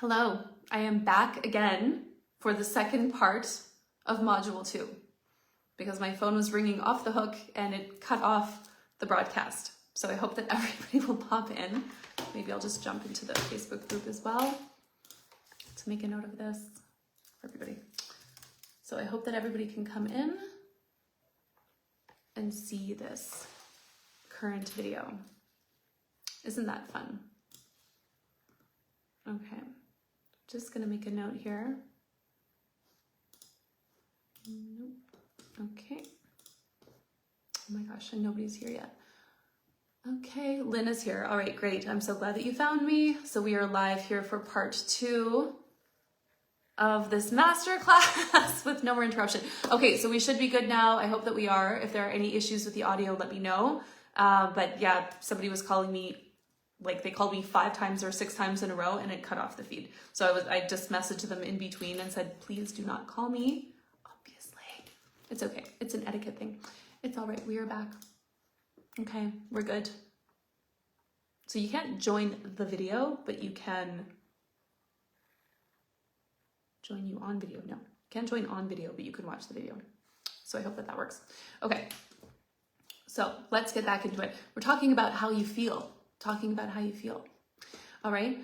Hello, I am back again for the second part of Module 2 because my phone was ringing off the hook and it cut off the broadcast. So I hope that everybody will pop in. Maybe I'll just jump into the Facebook group as well to make a note of this for everybody. So I hope that everybody can come in and see this current video. Isn't that fun? Okay. Just gonna make a note here. Nope. Okay. Oh my gosh, and nobody's here yet. Okay, Lynn is here. All right, great. I'm so glad that you found me. So we are live here for part 2 of this masterclass with no more interruption. Okay, so we should be good now. I hope that we are. If there are any issues with the audio, let me know. But yeah, somebody was calling me, like they called me 5 times or 6 times in a row and it cut off the feed. So I just messaged them in between and said, please do not call me. Obviously, it's okay. It's an etiquette thing. It's all right. We are back. Okay, we're good. So you can't join the video, but you can join you on video. No, can't join on video, but you can watch the video. So I hope that works. Okay, so let's get back into it. We're talking about how you feel. All right,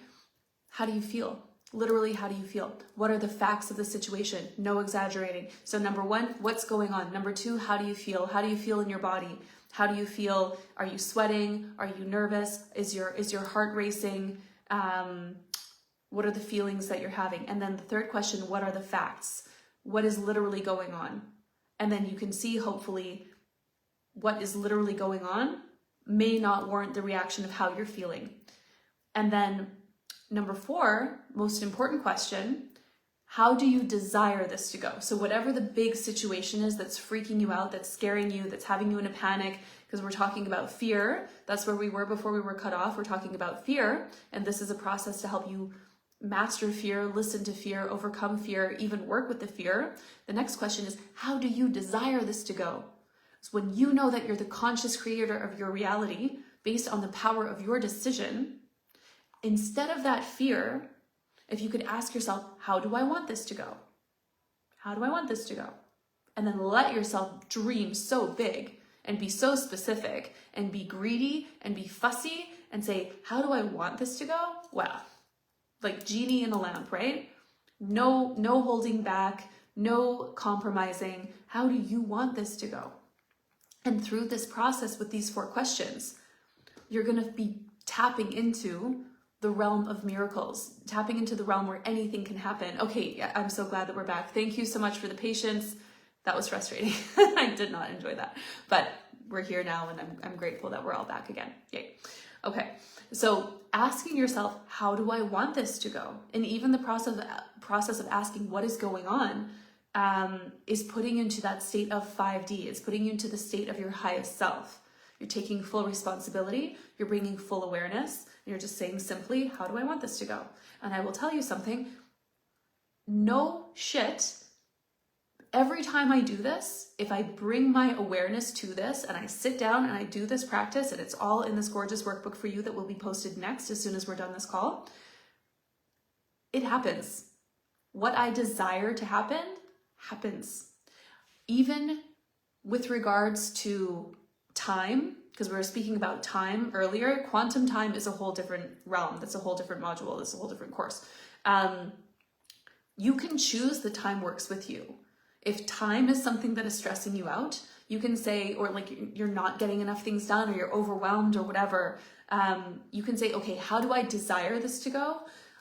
how do you feel? Literally, how do you feel? What are the facts of the situation? No exaggerating. So number 1, what's going on? Number 2, how do you feel? How do you feel in your body? How do you feel? Are you sweating? Are you nervous? Is your heart racing? What are the feelings that you're having? And then the third question, what are the facts? What is literally going on? And then you can see, hopefully, what is literally going on may not warrant the reaction of how you're feeling. And then number 4, most important question, how do you desire this to go? So whatever the big situation is that's freaking you out, that's scaring you, that's having you in a panic, because we're talking about fear. That's where we were before we were cut off. We're talking about fear. And this is a process to help you master fear, listen to fear, overcome fear, even work with the fear. The next question is, how do you desire this to go? So when you know that you're the conscious creator of your reality based on the power of your decision, instead of that fear, if you could ask yourself, how do I want this to go? How do I want this to go? And then let yourself dream so big and be so specific and be greedy and be fussy and say, how do I want this to go? Well, like genie in a lamp, right? No holding back, no compromising. How do you want this to go? And through this process with these 4 questions, you're going to be tapping into the realm of miracles, tapping into the realm where anything can happen. Okay, yeah, I'm so glad that we're back. Thank you so much for the patience. That was frustrating. I did not enjoy that, but we're here now and I'm grateful that we're all back again. Yay. Okay, so asking yourself, how do I want this to go? And even the process of asking what is going on is putting you into that state of 5D. It's putting you into the state of your highest self. You're taking full responsibility. You're bringing full awareness. And you're just saying simply, how do I want this to go? And I will tell you something. No shit. Every time I do this, if I bring my awareness to this and I sit down and I do this practice, and it's all in this gorgeous workbook for you that will be posted next as soon as we're done this call, it happens. What I desire to happen, happens. Even with regards to time, because we were speaking about time earlier, quantum time is a whole different realm. That's a whole different module. That's a whole different course. You can choose the time works with you. If time is something that is stressing you out, you can say, or like you're not getting enough things done or you're overwhelmed or whatever, you can say, okay, how do I desire this to go?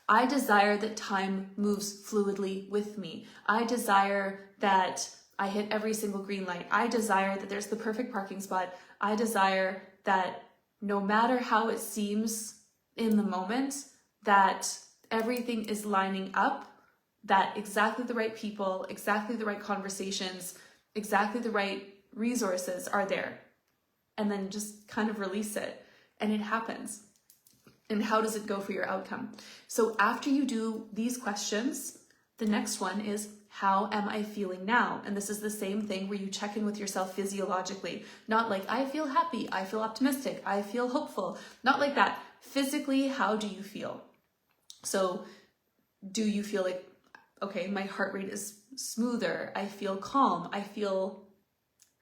I desire that time moves fluidly with me. I desire that I hit every single green light. I desire that there's the perfect parking spot. I desire that no matter how it seems in the moment, that everything is lining up, that exactly the right people, exactly the right conversations, exactly the right resources are there. And then just kind of release it. And it happens. And how does it go for your outcome? So after you do these questions, the next one is, how am I feeling now? And this is the same thing where you check in with yourself physiologically. Not like, I feel happy, I feel optimistic, I feel hopeful. Not like that. Physically, how do you feel? So do you feel like, okay, my heart rate is smoother, I feel calm, I feel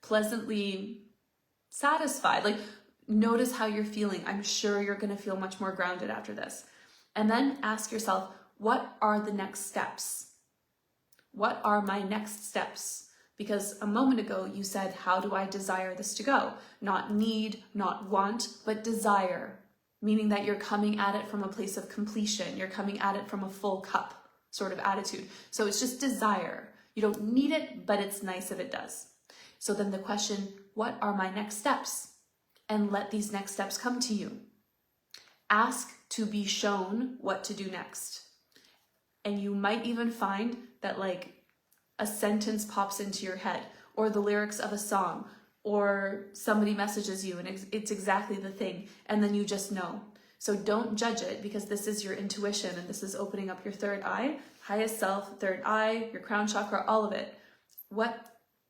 pleasantly satisfied. Like, notice how you're feeling. I'm sure you're going to feel much more grounded after this. And then ask yourself, what are the next steps? What are my next steps? Because a moment ago you said, how do I desire this to go? Not need, not want, but desire. Meaning that you're coming at it from a place of completion. You're coming at it from a full cup sort of attitude. So it's just desire. You don't need it, but it's nice if it does. So then the question, what are my next steps? And let these next steps come to you. Ask to be shown what to do next. And you might even find that like a sentence pops into your head, or the lyrics of a song, or somebody messages you and it's exactly the thing, and then you just know. So don't judge it, because this is your intuition and this is opening up your third eye, highest self, third eye, your crown chakra, all of it. What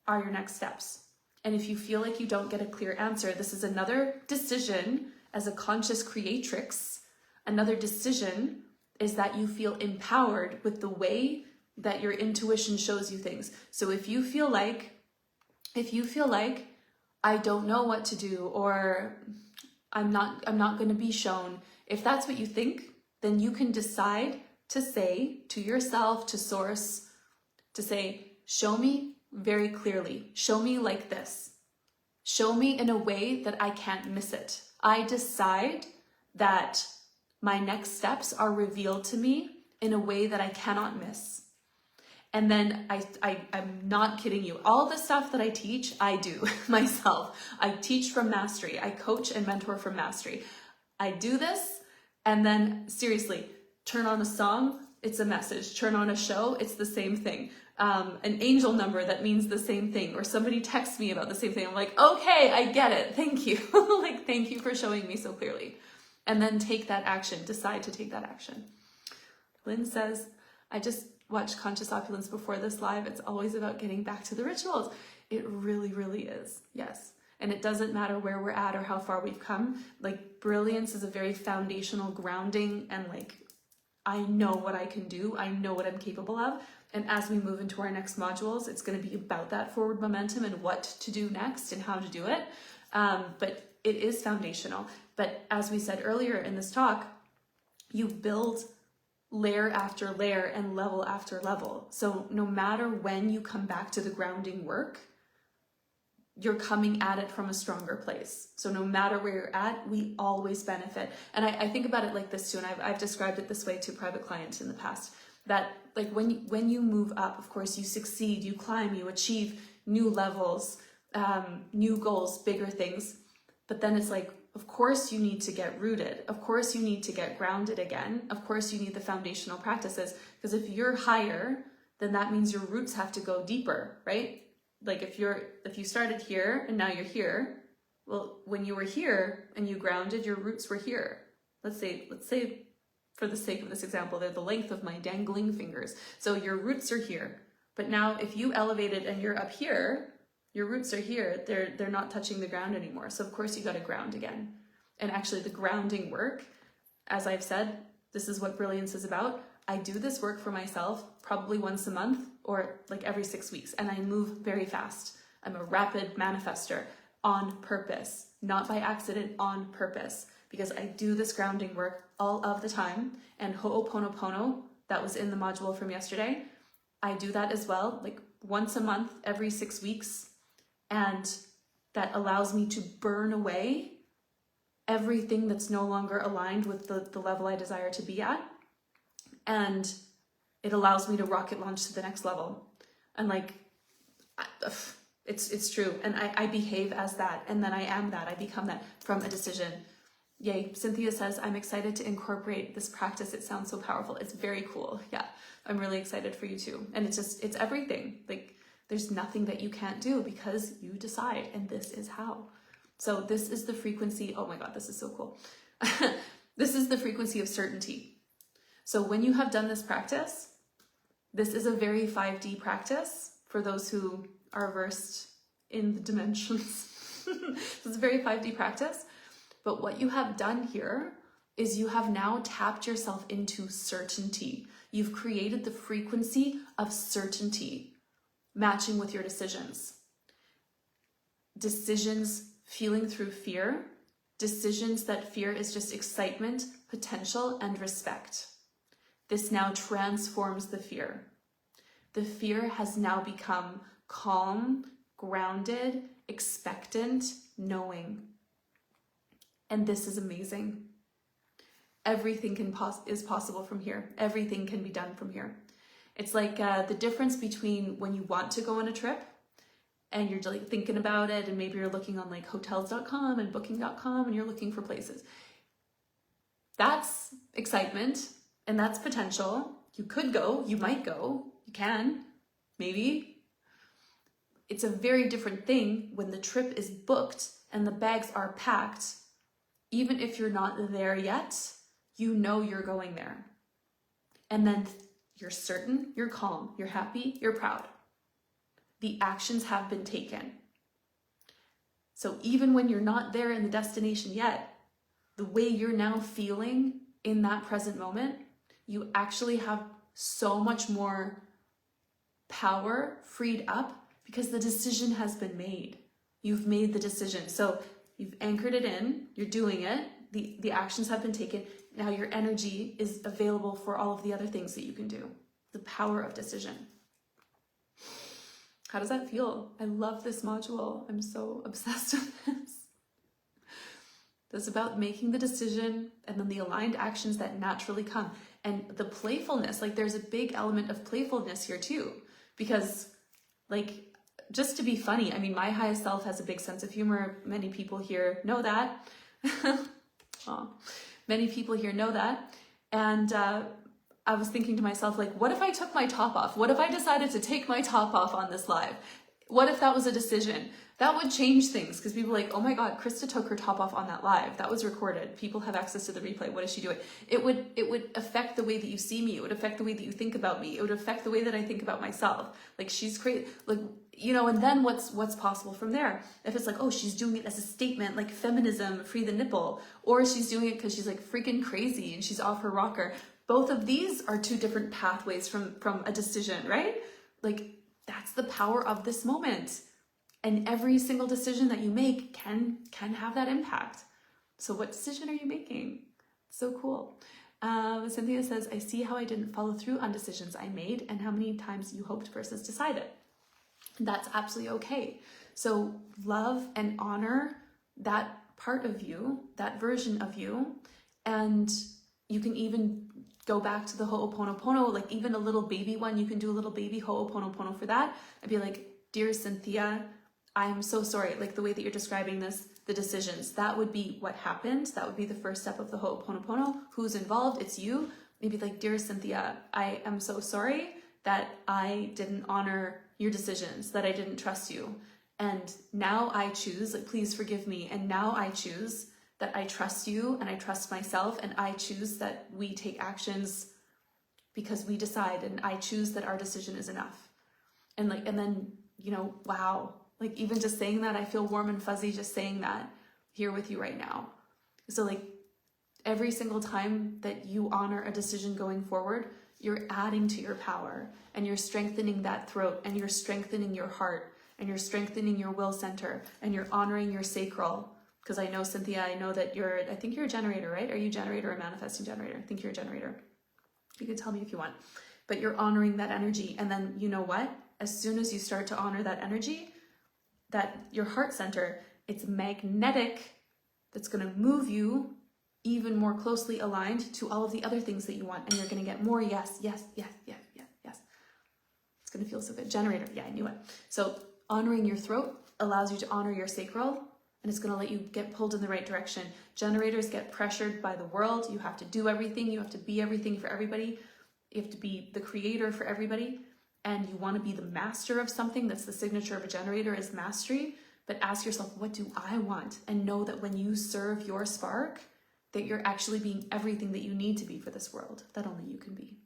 are your next steps? And if you feel like you don't get a clear answer, this is another decision as a conscious creatrix. Another decision is that you feel empowered with the way that your intuition shows you things. So if you feel like I don't know what to do, or I'm not going to be shown, if that's what you think, then you can decide to say to yourself, to source, to say, show me very clearly. Show me like this. Show me in a way that I can't miss it. I decide that my next steps are revealed to me in a way that I cannot miss. And then I'm not kidding you. All the stuff that I teach, I do myself. I teach from mastery. I coach and mentor from mastery. I do this, and then seriously, turn on a song, it's a message. Turn on a show, it's the same thing. An angel number that means the same thing, or somebody texts me about the same thing. I'm like, okay, I get it. Thank you. Like, thank you for showing me so clearly. And then take that action. Decide to take that action. Lynn says, I just watched Conscious Opulence before this live. It's always about getting back to the rituals. It really, really is. Yes. And it doesn't matter where we're at or how far we've come. Like, brilliance is a very foundational grounding, and like, I know what I can do. I know what I'm capable of. And as we move into our next modules, it's going to be about that forward momentum and what to do next and how to do it. But it is foundational. But as we said earlier in this talk, you build layer after layer and level after level. So no matter when you come back to the grounding work, you're coming at it from a stronger place. So no matter where you're at, we always benefit. And I think about it like this too, and I've described it this way to private clients in the past, that like when you move up, of course, you succeed, you climb, you achieve new levels, new goals, bigger things. But then it's like, of course you need to get rooted. Of course you need to get grounded again. Of course you need the foundational practices, because if you're higher, then that means your roots have to go deeper, right? Like if you started here and now you're here, well, when you were here and you grounded, your roots were here. Let's say for the sake of this example, they're the length of my dangling fingers. So your roots are here. But now if you elevated and you're up here, your roots are here, they're not touching the ground anymore. So of course you got to ground again. And actually the grounding work, as I've said, this is what brilliance is about. I do this work for myself probably once a month or like every 6 weeks, and I move very fast. I'm a rapid manifester on purpose, not by accident, on purpose, because I do this grounding work all of the time. And Ho'oponopono, that was in the module from yesterday, I do that as well, like once a month, every 6 weeks. And that allows me to burn away everything that's no longer aligned with the level I desire to be at. And it allows me to rocket launch to the next level. And like, it's true. And I behave as that. And then I am that. I become that from a decision. Yay. Cynthia says, I'm excited to incorporate this practice. It sounds so powerful. It's very cool. Yeah. I'm really excited for you too. And it's everything. Like, there's nothing that you can't do because you decide, and this is how. So this is the frequency. Oh my God, this is so cool. This is the frequency of certainty. So when you have done this practice, this is a very 5D practice for those who are versed in the dimensions. This is a very 5D practice. But what you have done here is you have now tapped yourself into certainty. You've created the frequency of certainty, matching with your decisions. Decisions feeling through fear, decisions that fear is just excitement, potential, and respect. This now transforms the fear. The fear has now become calm, grounded, expectant, knowing. And this is amazing. Everything is possible from here. Everything can be done from here. It's like the difference between when you want to go on a trip and you're like thinking about it, and maybe you're looking on like hotels.com and booking.com and you're looking for places. That's excitement and that's potential. You could go, you might go, you can, maybe. It's a very different thing when the trip is booked and the bags are packed. Even if you're not there yet, you know you're going there. And then you're certain, you're calm, you're happy, you're proud. The actions have been taken. So even when you're not there in the destination yet, the way you're now feeling in that present moment, you actually have so much more power freed up because the decision has been made. You've made the decision. So you've anchored it in, you're doing it, the actions have been taken. Now your energy is available for all of the other things that you can do. The power of decision. How does that feel? I love this module. I'm so obsessed with this. It's about making the decision and then the aligned actions that naturally come. And the playfulness, like there's a big element of playfulness here too. Because like, just to be funny, I mean, my highest self has a big sense of humor. Many people here know that. Many people here know that. And I was thinking to myself, like, what if I took my top off? What if I decided to take my top off on this live? What if that was a decision? That would change things because people are like, oh my God, Krista took her top off on that live. That was recorded. People have access to the replay. What is she doing? It would affect the way that you see me. It would affect the way that you think about me. It would affect the way that I think about myself. Like she's crazy, like, you know, and then what's possible from there? If it's like, oh, she's doing it as a statement, like feminism, free the nipple, or she's doing it because she's like freaking crazy and she's off her rocker. Both of these are two different pathways from a decision, right? Like that's the power of this moment. And every single decision that you make can have that impact. So what decision are you making? So cool. Cynthia says, I see how I didn't follow through on decisions I made and how many times you hoped versus decided. That's absolutely okay. So love and honor that part of you, that version of you. And you can even go back to the Ho'oponopono, like even a little baby one, you can do a little baby Ho'oponopono for that. I'd be like, dear Cynthia, I am so sorry, like the way that you're describing this, the decisions, that would be what happened. That would be the first step of the Ho'oponopono. Who's involved? It's you. Maybe like, dear Cynthia, I am so sorry that I didn't honor your decisions, that I didn't trust you. And now I choose, like, please forgive me. And now I choose that I trust you and I trust myself, and I choose that we take actions because we decide, and I choose that our decision is enough. And like, and then, you know, wow. Like even just saying that, I feel warm and fuzzy just saying that here with you right now. So like every single time that you honor a decision going forward, you're adding to your power and you're strengthening that throat and you're strengthening your heart and you're strengthening your will center and you're honoring your sacral. Because I know, Cynthia, I know that I think you're a generator, right? Are you a generator or a manifesting generator? I think you're a generator. You can tell me if you want. But you're honoring that energy. And then you know what? As soon as you start to honor that energy, that your heart center, it's magnetic, that's going to move you even more closely aligned to all of the other things that you want. And you're going to get more yes, yes, yes, yes, yes, yes. It's going to feel so good. Generator. Yeah, I knew it. So honoring your throat allows you to honor your sacral, and it's going to let you get pulled in the right direction. Generators get pressured by the world. You have to do everything. You have to be everything for everybody. You have to be the creator for everybody. And you want to be the master of something. That's the signature of a generator, is mastery. But ask yourself, what do I want? And know that when you serve your spark, that you're actually being everything that you need to be for this world, that only you can be.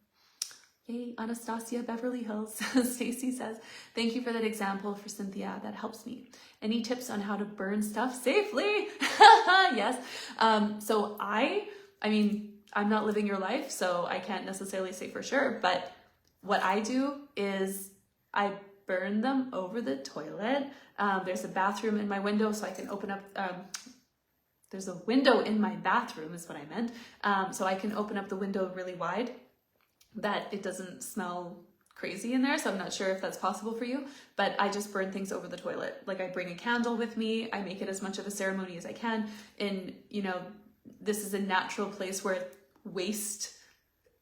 Yay, Anastasia, Beverly Hills. Stacy says, thank you for that example for Cynthia. That helps me. Any tips on how to burn stuff safely? Yes. So I I mean, I'm not living your life, so I can't necessarily say for sure, but what I do is I burn them over the toilet. There's a bathroom in my window, so I can open up, there's a window in my bathroom is what I meant. So I can open up the window really wide that it doesn't smell crazy in there. So I'm not sure if that's possible for you, but I just burn things over the toilet. Like I bring a candle with me. I make it as much of a ceremony as I can. And, you know, this is a natural place where waste,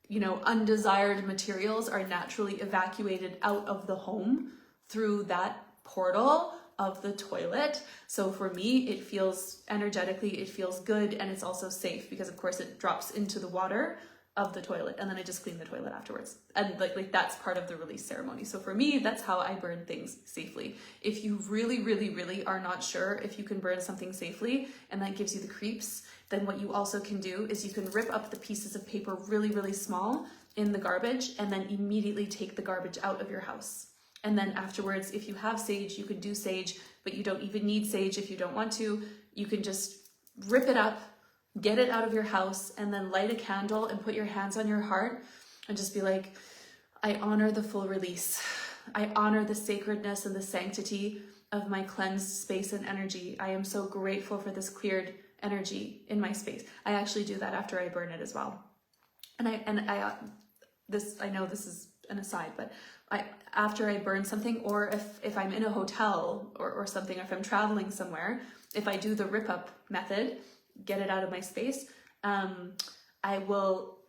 you know, undesired materials are naturally evacuated out of the home through that portal of the toilet. So for me, it feels energetically, it feels good, and it's also safe because of course it drops into the water of the toilet, and then I just clean the toilet afterwards. And like that's part of the release ceremony. So for me, that's how I burn things safely. If you really are not sure if you can burn something safely and that gives you the creeps, then what you also can do is you can rip up the pieces of paper really small in the garbage and then immediately take the garbage out of your house. And then afterwards, if you have sage, you can do sage, but you don't even need sage if you don't want to. You can just rip it up, get it out of your house, and then light a candle and put your hands on your heart and just be like, I honor the full release. I honor the sacredness and the sanctity of my cleansed space and energy. I am so grateful for this cleared energy in my space. I actually do that after I burn it as well. And I know this is an aside, but after I burn something, or if I'm in a hotel or something, if I'm traveling somewhere, if I do the rip up method, get it out of my space, I will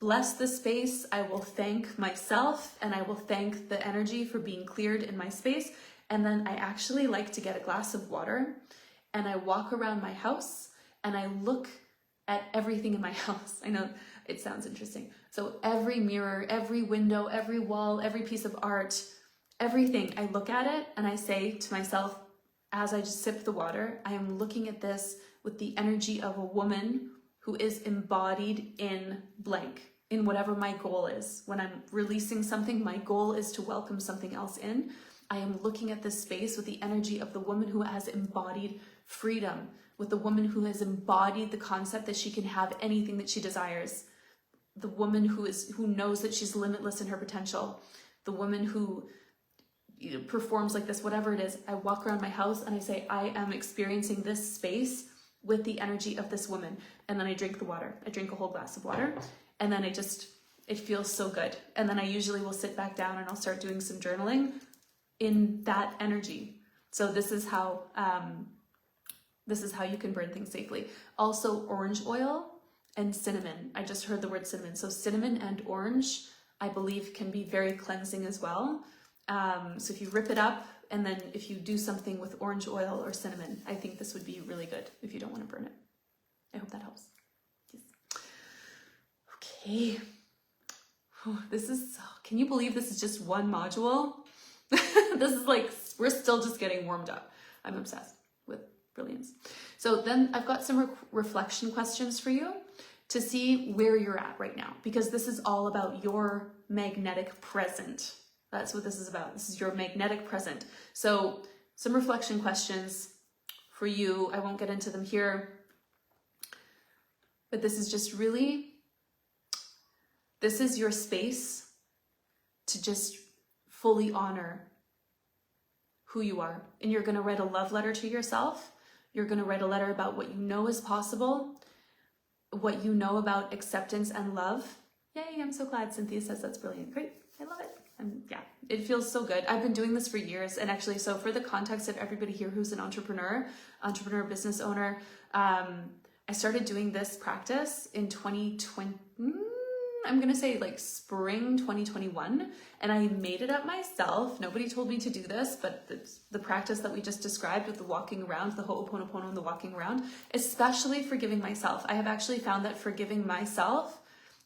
bless the space, I will thank myself, and I will thank the energy for being cleared in my space. And then I actually like to get a glass of water and I walk around my house and I look at everything in my house. I know it sounds interesting. So every mirror, every window, every wall, every piece of art, everything, I look at it and I say to myself, as I just sip the water, I am looking at this with the energy of a woman who is embodied in blank, in whatever my goal is. When I'm releasing something, my goal is to welcome something else in. I am looking at this space with the energy of the woman who has embodied freedom, with the woman who has embodied the concept that she can have anything that she desires, the woman who knows that she's limitless in her potential, the woman who performs like this, whatever it is. I walk around my house and I say, I am experiencing this space with the energy of this woman. And then I drink the water. I drink a whole glass of water. And then it feels so good. And then I usually will sit back down and I'll start doing some journaling in that energy. So this is how you can burn things safely. Also, orange oil and cinnamon. I just heard the word cinnamon. So cinnamon and orange, I believe, can be very cleansing as well. So if you rip it up and then if you do something with orange oil or cinnamon, I think this would be really good if you don't want to burn it. I hope that helps. Yes. Okay. Can you believe this is just one module? This is like, we're still just getting warmed up. I'm obsessed with brilliance. So then I've got some reflection questions for you to see where you're at right now, because this is all about your magnetic present. That's what this is about. This is your magnetic present. So some reflection questions for you. I won't get into them here, but this is just really, this is your space to just fully honor who you are. And you're going to write a love letter to yourself. You're going to write a letter about what you know is possible, what you know about acceptance and love. Yay, I'm so glad Cynthia says that's brilliant. Great, I love it. Yeah, it feels so good. I've been doing this for years. And actually, so for the context of everybody here who's an entrepreneur, business owner, I started doing this practice in 2020. I'm going to say like spring 2021. And I made it up myself. Nobody told me to do this, but the practice that we just described with the walking around, the Ho'oponopono and the walking around, especially forgiving myself. I have actually found that forgiving myself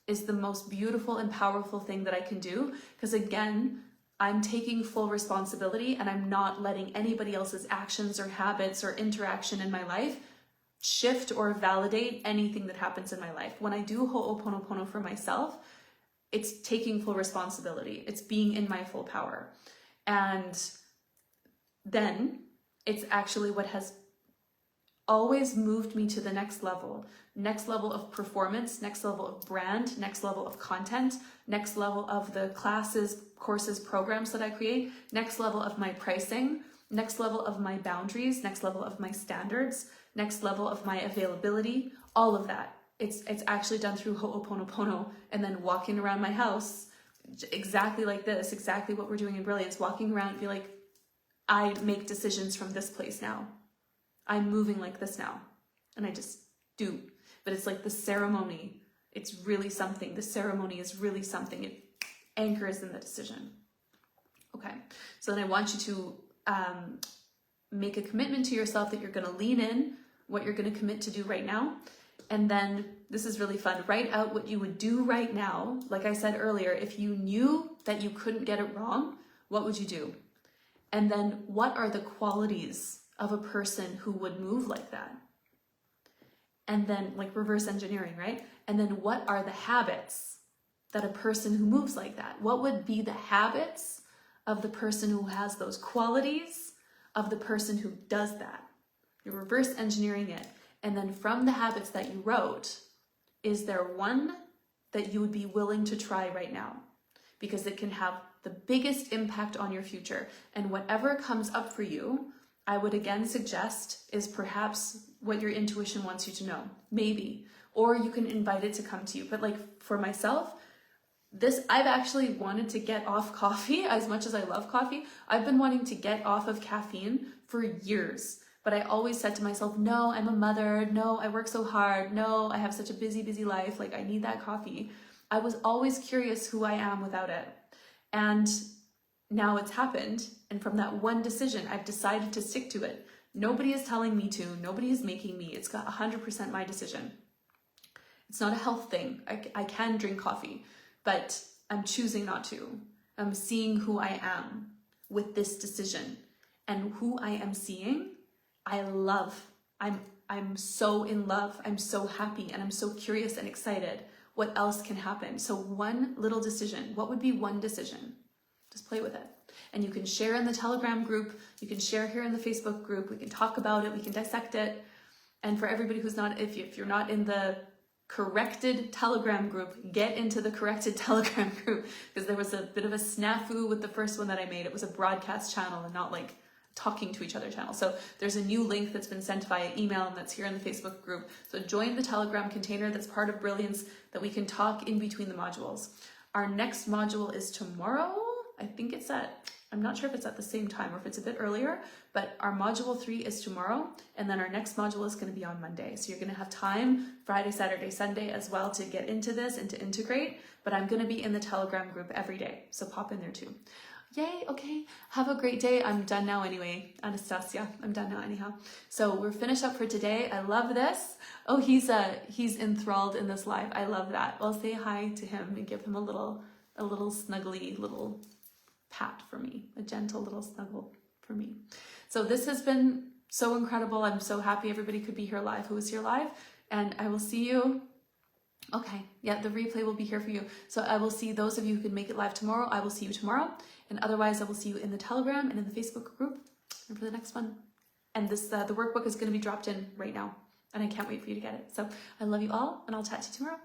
is the most beautiful and powerful thing that I can do. Because again, I'm taking full responsibility and I'm not letting anybody else's actions or habits or interaction in my life shift or validate anything that happens in my life. When I do Ho'oponopono for myself, it's taking full responsibility. It's being in my full power. And then it's actually what has always moved me to the next level of performance, next level of brand, next level of content, next level of the classes, courses, programs that I create, next level of my pricing, next level of my boundaries, next level of my standards, next level of my availability, all of that. It's actually done through Ho'oponopono and then walking around my house exactly like this, exactly what we're doing in Brilliance, walking around and be like, I make decisions from this place now. I'm moving like this now. And I just do. But it's like the ceremony. It's really something. The ceremony is really something. It anchors in the decision. Okay. So then I want you to make a commitment to yourself that you're going to lean in, what you're going to commit to do right now. And then this is really fun. Write out what you would do right now. Like I said earlier, if you knew that you couldn't get it wrong, what would you do? And then what are the qualities of a person who would move like that? And then like reverse engineering, right? And then what are the habits that a person who moves like that? What would be the habits of the person who has those qualities of the person who does that? You're reverse engineering it. And then from the habits that you wrote, is there one that you would be willing to try right now? Because it can have the biggest impact on your future. And whatever comes up for you, I would again suggest is perhaps what your intuition wants you to know, maybe. Or you can invite it to come to you. But like for myself, I've actually wanted to get off coffee as much as I love coffee. I've been wanting to get off of caffeine for years. But I always said to myself, no, I'm a mother. No, I work so hard. No, I have such a busy, busy life. Like I need that coffee. I was always curious who I am without it. And now it's happened. And from that one decision, I've decided to stick to it. Nobody is telling me to. Nobody is making me. It's got 100% my decision. It's not a health thing. I can drink coffee, but I'm choosing not to. I'm seeing who I am with this decision. And who I am seeing, I love. I'm so in love. I'm so happy and I'm so curious and excited. What else can happen? So one little decision. What would be one decision? Just play with it. And you can share in the Telegram group. You can share here in the Facebook group. We can talk about it. We can dissect it. And for everybody who's not, if you're not in the corrected Telegram group, get into the corrected Telegram group, because there was a bit of a snafu with the first one that I made. It was a broadcast channel and not like talking to each other channel. So there's a new link that's been sent via email and that's here in the Facebook group. So join the Telegram container that's part of Brilliance, that we can talk in between the modules. Our next module is tomorrow. I think I'm not sure if it's at the same time or if it's a bit earlier, but our module 3 is tomorrow. And then our next module is going to be on Monday. So you're going to have time Friday, Saturday, Sunday as well to get into this and to integrate. But I'm going to be in the Telegram group every day. So pop in there too. Yay, okay. Have a great day. I'm done now anyway. Anastasia, I'm done now anyhow. So we're finished up for today. I love this. Oh, he's enthralled in this live. I love that. I'll say hi to him and give him a little snuggly little pat for me, a gentle little snuggle for me. So this has been so incredible. I'm so happy everybody could be here live who was here live, and I will see you. Okay, yeah, the replay will be here for you. So I will see those of you who can make it live tomorrow. I will see you tomorrow. And otherwise, I will see you in the Telegram and in the Facebook group and for the next one. And this the workbook is going to be dropped in right now. And I can't wait for you to get it. So I love you all, and I'll chat to you tomorrow.